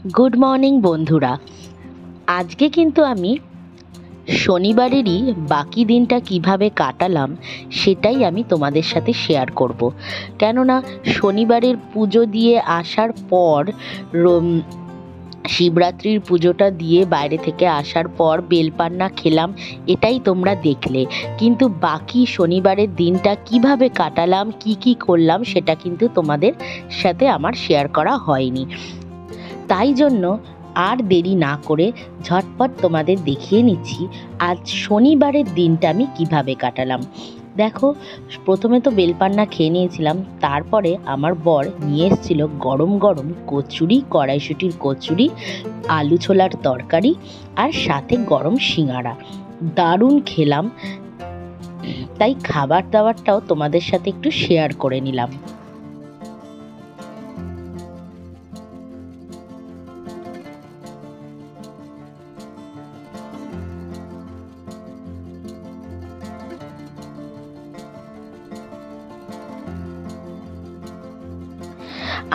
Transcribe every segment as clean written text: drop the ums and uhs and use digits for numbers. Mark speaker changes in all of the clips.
Speaker 1: Good morning বন্ধুরা। আজকে কিন্তু আমি শনিবারেরই বাকি দিনটা কিভাবে কাটালাম সেটাই আমি তোমাদের সাথে শেয়ার করব। কেননা শনিবারের পুজো দিয়ে আসার পর শিবরাত্রির পুজোটা দিয়ে বাইরে থেকে আসার পর বেলপান্না খেলাম, এটাই তোমরা দেখলে। কিন্তু বাকি শনিবারের দিনটা কিভাবে কাটালাম, কি কি করলাম সেটা কিন্তু তোমাদের সাথে আমার শেয়ার করা হয়নি। তাই জন্য আর দেরি না করে ঝটপট তোমাদের দেখিয়ে নিচ্ছি আজ শনিবারের দিনটা আমি কিভাবে কাটালাম। দেখো, প্রথমে তো বেলপান্না খেয়ে নিয়েছিলাম, তারপরে আমার বর নিয়ে এসেছিল গরম গরম কচুরি, কড়াইশুঁটির কচুরি, আলু ছোলার তরকারি আর সাথে গরম সিঙাড়া। দারুণ খেলাম, তাই খাবার দাবারটাও তোমাদের সাথে একটু শেয়ার করে নিলাম।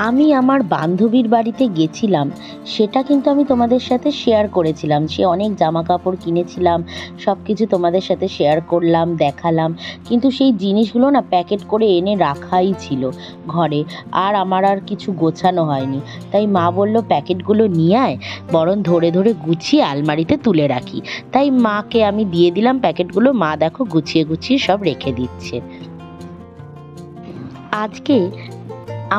Speaker 1: আমি আমার বান্ধবীর বাড়িতে গেছিলাম, সেটা কিন্তু আমি তোমাদের সাথে শেয়ার করেছিলাম। সে অনেক জামা কাপড় কিনেছিলাম, সব কিছু তোমাদের সাথে শেয়ার করলাম, দেখালাম। কিন্তু সেই জিনিসগুলো না প্যাকেট করে এনে রাখাই ছিল ঘরে, আর আমার আর কিছু গোছানো হয়নি। তাই মা বলল প্যাকেটগুলো নিয়ে আয়, বরং ধরে ধরে গুছিয়ে আলমারিতে তুলে রাখি। তাই মাকে আমি দিয়ে দিলাম প্যাকেটগুলো। মা দেখো গুছিয়ে গুছিয়ে সব রেখে দিচ্ছে। আজকে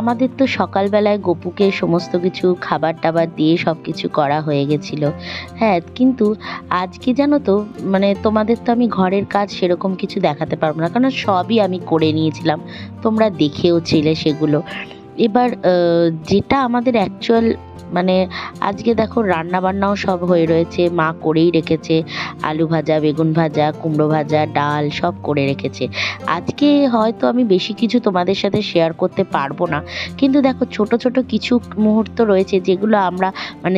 Speaker 1: আমাদের তো সকালবেলায় গপুকে সমস্ত কিছু খাবার টাবার দিয়ে সব কিছু করা হয়ে গেছিলো। হ্যাঁ, কিন্তু আজকে জানো তো, মানে তোমাদের তো আমি ঘরের কাজ সেরকম কিছু দেখাতে পারবো না, কারণ সবই আমি করে নিয়েছিলাম, তোমরা দেখেও ছিলে সেগুলো। এবার যেটা আমাদের অ্যাকচুয়াল, মানে আজকে দেখো রান্না বান্নাও সব হয়ে রয়েছে, মা করেই রেখেছে। আলু ভাজা, বেগুন ভাজা, কুমড়ো ভাজা, ডাল সব করে রেখেছে। আজকে হয়তো আমি বেশি কিছু তোমাদের সাথে শেয়ার করতে পারবো না, কিন্তু দেখো ছোট ছোট কিছু মুহূর্ত রয়েছে যেগুলো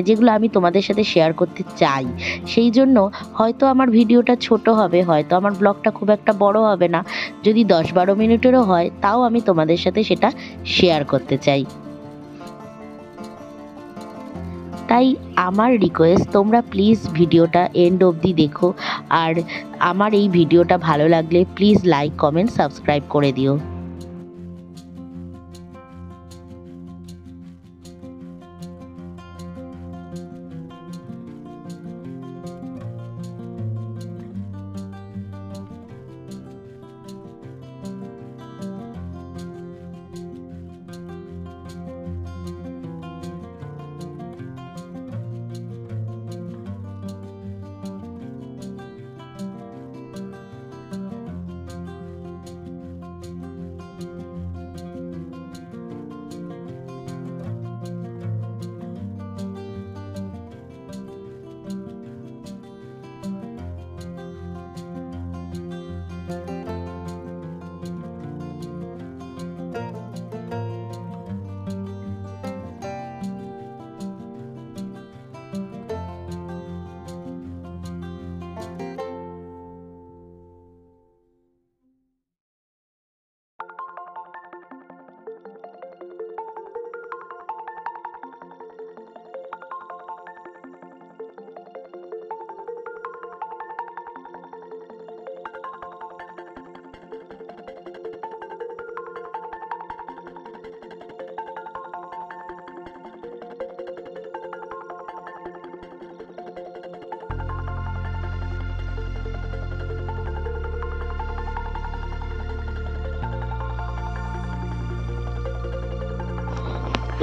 Speaker 1: যেগুলো আমি তোমাদের সাথে শেয়ার করতে চাই। সেই জন্য হয়তো আমার ভিডিওটা ছোট হবে, হয়তো আমার ব্লগটা খুব একটা বড় হবে না। যদি 10-12 মিনিটেরও হয়, তাও আমি তোমাদের সাথে সেটা শেয়ার করতে চাই। তাই আমার রিকোয়েস্ট, তোমরা প্লিজ ভিডিওটা এন্ড অবধি দেখো। আর আমার এই ভিডিওটা ভালো লাগলে প্লিজ লাইক, কমেন্ট, সাবস্ক্রাইব করে দিও।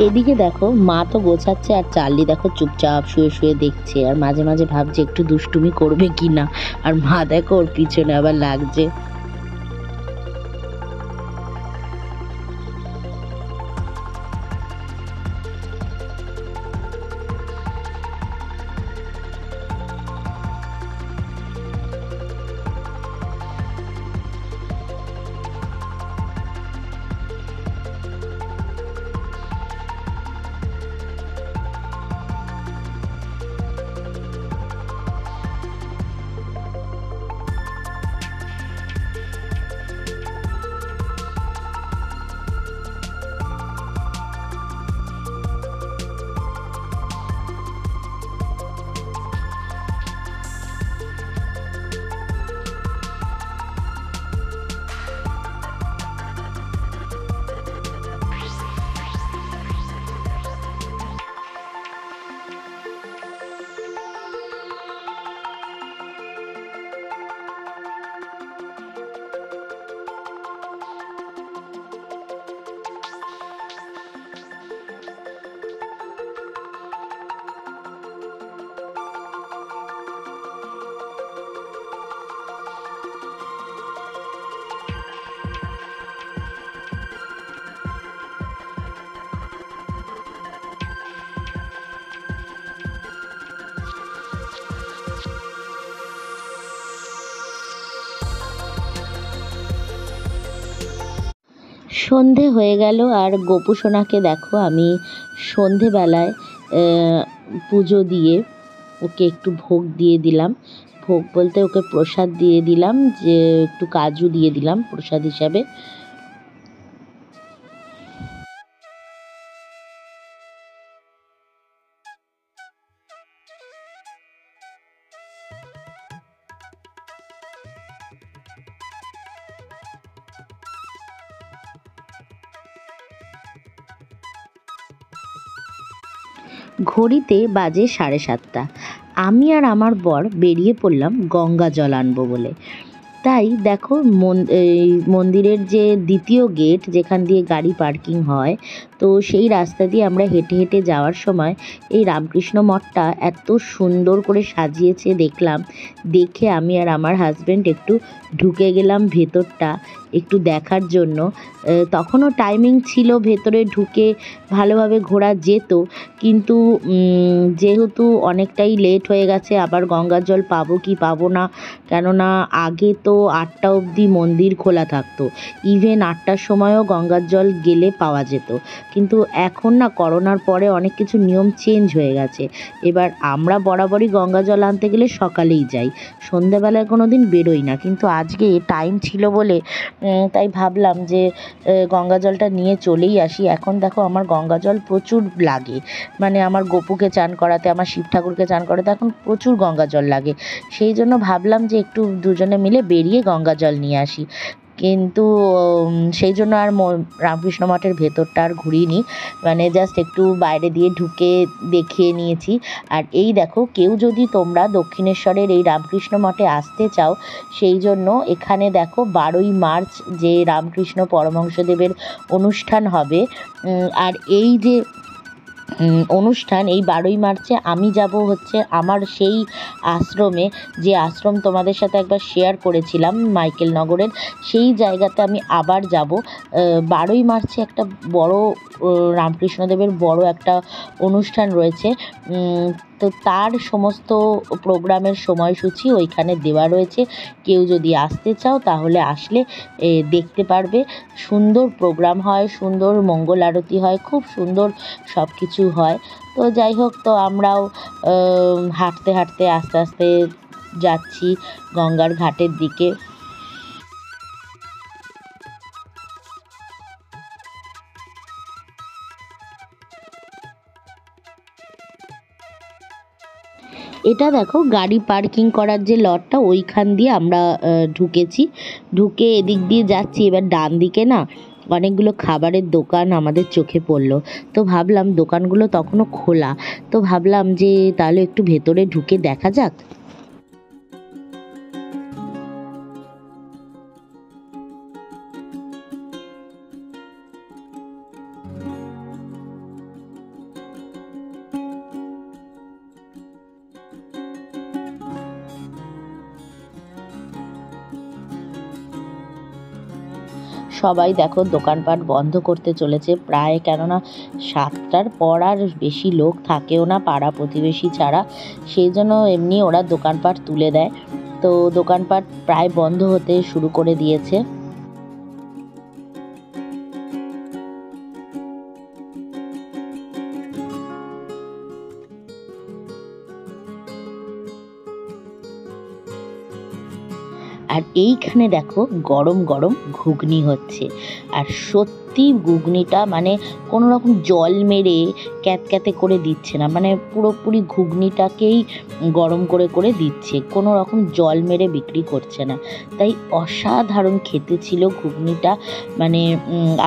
Speaker 1: এদিকে দেখো, মা তো গোছাচ্ছে আর চার্লি দেখো চুপচাপ শুয়ে শুয়ে দেখছে, আর মাঝে মাঝে ভাবছে একটু দুষ্টুমি করবে কি না। আর মা দেখো ওর পিছনে আবার লাগছে। সন্ধে হয়ে গেল আর গোপু সোনাকে দেখো আমি সন্ধেবেলায় পুজো দিয়ে ওকে একটু ভোগ দিয়ে দিলাম। ভোগ বলতে ওকে প্রসাদ দিয়ে দিলাম, যে একটু কাজু দিয়ে দিলাম প্রসাদ হিসাবে। ঘড়িতে বাজে 7:30। আমি আর আমার বর বেরিয়ে পড়লাম গঙ্গা জল আনবো বলে। তাই দেখো এই মন্দিরের যে দ্বিতীয় গেট যেখান দিয়ে গাড়ি পার্কিং হয়, তো সেই রাস্তা দিয়ে আমরা হেঁটে হেঁটে যাওয়ার সময় এই রামকৃষ্ণ মঠটা এত সুন্দর করে সাজিয়েছে দেখলাম। দেখে আমি আর আমার হাজব্যান্ড একটু ঢুকে গেলাম ভেতরটা একটু দেখার জন্য। তখনও টাইমিং ছিল, ভেতরে ঢুকে ভালোভাবে ঘোরা যেত, কিন্তু যেহেতু অনেকটাই লেট হয়ে গেছে, আবার গঙ্গার জল পাবো কি পাবো না, কেননা আগে তো 8টা অবধি মন্দির খোলা থাকতো, ইভেন 8টার সময়ও গঙ্গার জল গেলে পাওয়া যেত। কিন্তু এখন না করোনার পরে অনেক কিছু নিয়ম চেঞ্জ হয়ে গেছে। এবার আমরা বরাবরই গঙ্গা জল আনতে গেলে সকালেই যাই, সন্ধ্যাবেলায় কোনো দিন বেরোই না, কিন্তু আজকে টাইম ছিল বলে তাই ভাবলাম যে গঙ্গা জলটা নিয়ে চলেই আসি। এখন দেখো আমার গঙ্গা জল প্রচুর লাগে, মানে আমার গোপুকে চান করাতে, আমার শিব ঠাকুরকে চান করাতে এখন প্রচুর গঙ্গা জল লাগে। সেই জন্য ভাবলাম যে একটু দুজনে মিলে বেরিয়ে গঙ্গা জল নিয়ে আসি। কিন্তু সেই জন্য আর রামকৃষ্ণ মঠের ভেতরটা আর ঘুরিনি, মানে জাস্ট একটু বাইরে দিয়ে ঢুকে দেখিয়ে নিয়েছি। আর এই দেখো, কেউ যদি তোমরা দক্ষিণেশ্বরের এই রামকৃষ্ণ মঠে আসতে চাও, সেই জন্য এখানে দেখো 12ই মার্চ যে রামকৃষ্ণ পরমহংসদেবের অনুষ্ঠান হবে। আর এই যে অনুষ্ঠান, এই 12ই মার্চে আমি যাব হচ্ছে আমার সেই আশ্রমে, যে আশ্রম তোমাদের সাথে একবার শেয়ার করেছিলাম মাইকেল নগরের, সেই জায়গাতে আমি আবার যাব। 12ই মার্চে একটা বড় রামকৃষ্ণদেবের বড় একটা অনুষ্ঠান রয়েছে, তো তার সমস্ত প্রোগ্রামের সময়সূচি ওইখানে দেওয়া রয়েছে। কেউ যদি আসতে চাও তাহলে আসলে দেখতে পারবে। সুন্দর প্রোগ্রাম হয়, সুন্দর মঙ্গল আরতি হয়, খুব সুন্দর সব কিছু হয়। তো যাই হোক, তো আমরাও হাঁটতে হাঁটতে আস্তে আস্তে যাচ্ছি গঙ্গার ঘাটের দিকে। এটা দেখো গাড়ি পার্কিং করার যে লটটা, ওইখান দিয়ে আমরা ঢুকেছি, ঢুকে এদিক দিয়ে যাচ্ছি। এবার ডান দিকে না অনেকগুলো খাবারের দোকান আমাদের চোখে পড়লো, তো ভাবলাম দোকানগুলো তখনও খোলা, তো ভাবলাম যে তাহলে একটু ভেতরে ঢুকে দেখা যাক। সবাই দেখো দোকানপাট বন্ধ করতে চলেছে প্রায়, কেননা 7টার পর আর বেশি লোক থাকেও না পাড়া প্রতিবেশী ছাড়া, সেই জন্য এমনি ওরা দোকানপাট তুলে দেয়। তো দোকানপাট প্রায় বন্ধ হতে শুরু করে দিয়েছে। আর এইখানে দেখো গরম গরম ঘুগনি হচ্ছে, আর সত্যি ঘুগনিটা মানে কোনো রকম জল মেরে ক্যাতক্যাতে করে দিচ্ছে না, মানে পুরোপুরি ঘুগনিটাকেই গরম করে করে দিচ্ছে, কোনো রকম জল মেরে বিক্রি করছে না। তাই অসাধারণ খেতে ছিল ঘুগনিটা। মানে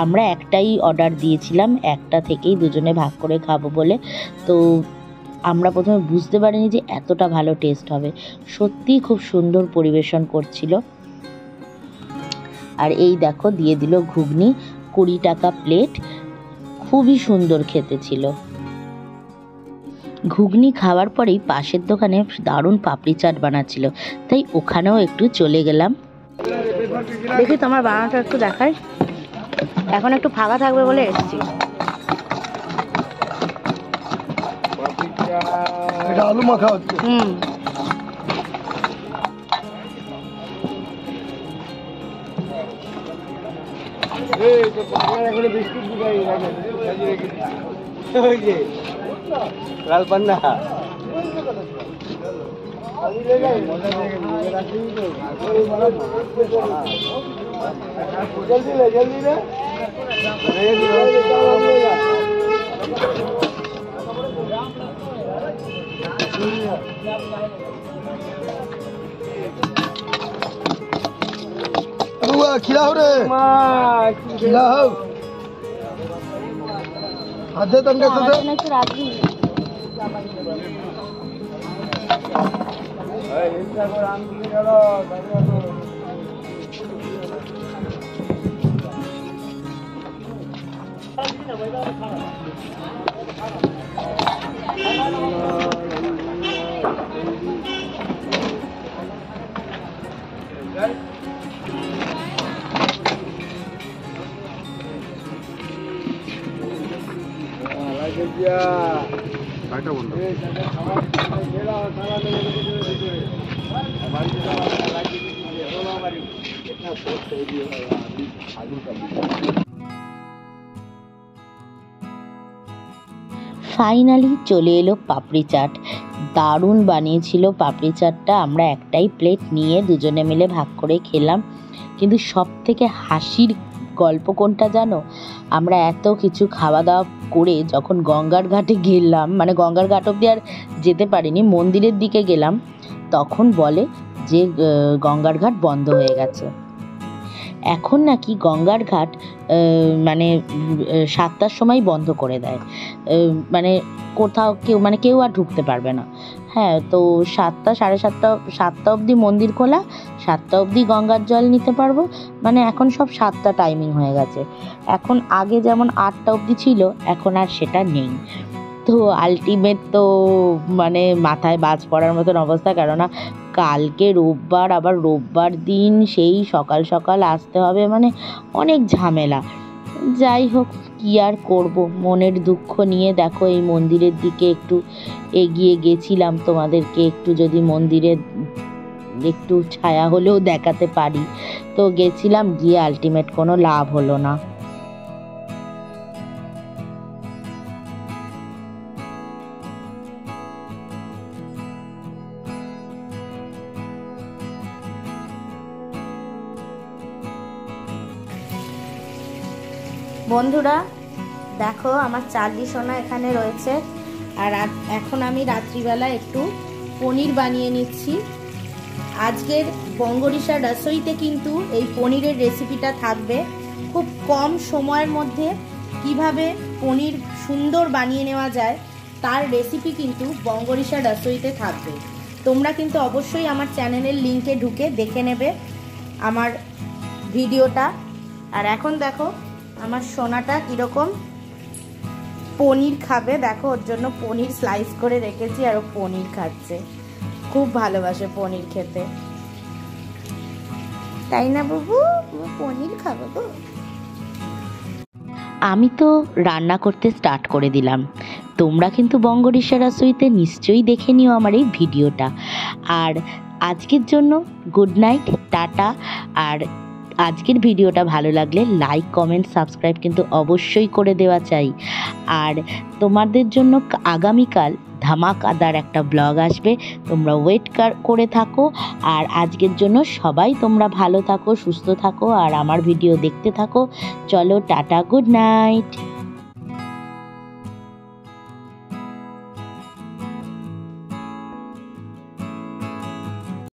Speaker 1: আমরা একটাই অর্ডার দিয়েছিলাম, একটা থেকেই দুজনে ভাগ করে খাবো বলে। তো আমরা প্রথমে বুঝতে পারিনি যে এতটা ভালো টেস্ট হবে, সত্যিই খুব সুন্দর পরিবেশন করছিল। আর এই দেখো দিয়ে দিল ঘুগনি, 20 টাকা প্লেট, খুবই সুন্দর খেতে ছিল। ঘুগনি খাওয়ার পরেই পাশের দোকানে দারুণ পাপড়ি চাট বানাচ্ছিল, তাই ওখানেও একটু চলে গেলাম। দেখি তোমার বানানোটা একটু দেখাই, এখন একটু ফাঁকা থাকবে বলে এসেছি।
Speaker 2: এটা আলু মাখা হচ্ছে।
Speaker 3: লাল পান্না जल्दी ले
Speaker 2: खिलाओ रे खिलाओ आधे तंगे से
Speaker 1: ফাইনালি চলে এলো পাপড়ি চাট। দারুণ বানিয়েছিল পাপড়ি চাটটা। আমরা একটাই প্লেট নিয়ে দুজনে মিলে ভাগ করে খেলাম। কিন্তু সব থেকে হাসির গল্প কোনটা জানো? আমরা এত কিছু খাওয়া দাওয়া করে যখন গঙ্গার ঘাটে গেলাম, মানে গঙ্গার ঘাট অব্দি আর যেতে পারিনি, মন্দিরের দিকে গেলাম, তখন বলে যে গঙ্গার ঘাট বন্ধ হয়ে গেছে। এখন নাকি গঙ্গার ঘাট মানে 7টার সময় বন্ধ করে দেয়, মানে কোথাও কেউ আর ঢুকতে পারবে না। হ্যাঁ, তো 7টা, 7:30, 7টা অবধি মন্দির খোলা, 7টা অবধি গঙ্গার জল নিতে পারবো। মানে এখন সব 7টা টাইমিং হয়ে গেছে। এখন আগে যেমন 8টা অবধি ছিল, এখন আর সেটা নেই। তো আলটিমেট তো মানে মাথায় বাজ পড়ার মতন অবস্থা, কেননা কালকে রোববার, আবার রোববার দিন সেই সকাল সকাল আসতে হবে, মানে অনেক ঝামেলা। যাই হোক, কী আর করবো, মনের দুঃখ নিয়ে দেখো এই মন্দিরের দিকে একটু এগিয়ে গেছিলাম, তোমাদেরকে একটু যদি মন্দিরের একটু ছায়া হলেও দেখাতে পারি। তো গেছিলাম, গিয়ে আলটিমেট কোনো লাভ হলো না।
Speaker 4: বন্ধুরা দেখো, আমার চার্লি সোনা এখানে রয়েছে। আর এখন আমি রাত্রিবেলা একটু পনির বানিয়ে নিচ্ছি। আজকের বঙ্গরিশা রসইতে কিন্তু এই পনিরের রেসিপিটা থাকবে। খুব কম সময়ের মধ্যে কিভাবে পনির সুন্দর বানিয়ে নেওয়া যায় তার রেসিপি কিন্তু বঙ্গরিশা রসইতে থাকবে। তোমরা কিন্তু অবশ্যই আমার চ্যানেলের লিঙ্কে ঢুকে দেখে নেবে আমার ভিডিওটা। আর এখন দেখো আমার সোনাটা কীরকম পনির খাবে, দেখো ওর জন্য পনির স্লাইস করে রেখেছি আর ও পনির খাচ্ছে। খুব ভালোবাসে পনির খেতে, তাই না বাবু? পনির খাবো গো।
Speaker 1: আমি তো রান্না করতে স্টার্ট করে দিলাম। তোমরা কিন্তু বঙ্গরিশা রসইতে নিশ্চয়ই দেখে নিও আমার এই ভিডিওটা। আর আজকের জন্য গুড নাইট, টাটা। আর আজকের ভিডিওটা ভালো লাগলে লাইক, কমেন্ট, সাবস্ক্রাইব কিন্তু অবশ্যই করে দেওয়া চাই। আর তোমাদের জন্য আগামীকাল ধামাকাদার একটা ব্লগ আসবে, তোমরা ওয়েট করে থাকো। আর আজকের জন্য সবাই তোমরা ভালো থাকো, সুস্থ থাকো, আর আমার ভিডিও দেখতে থাকো। চলো টাটা, গুড নাইট।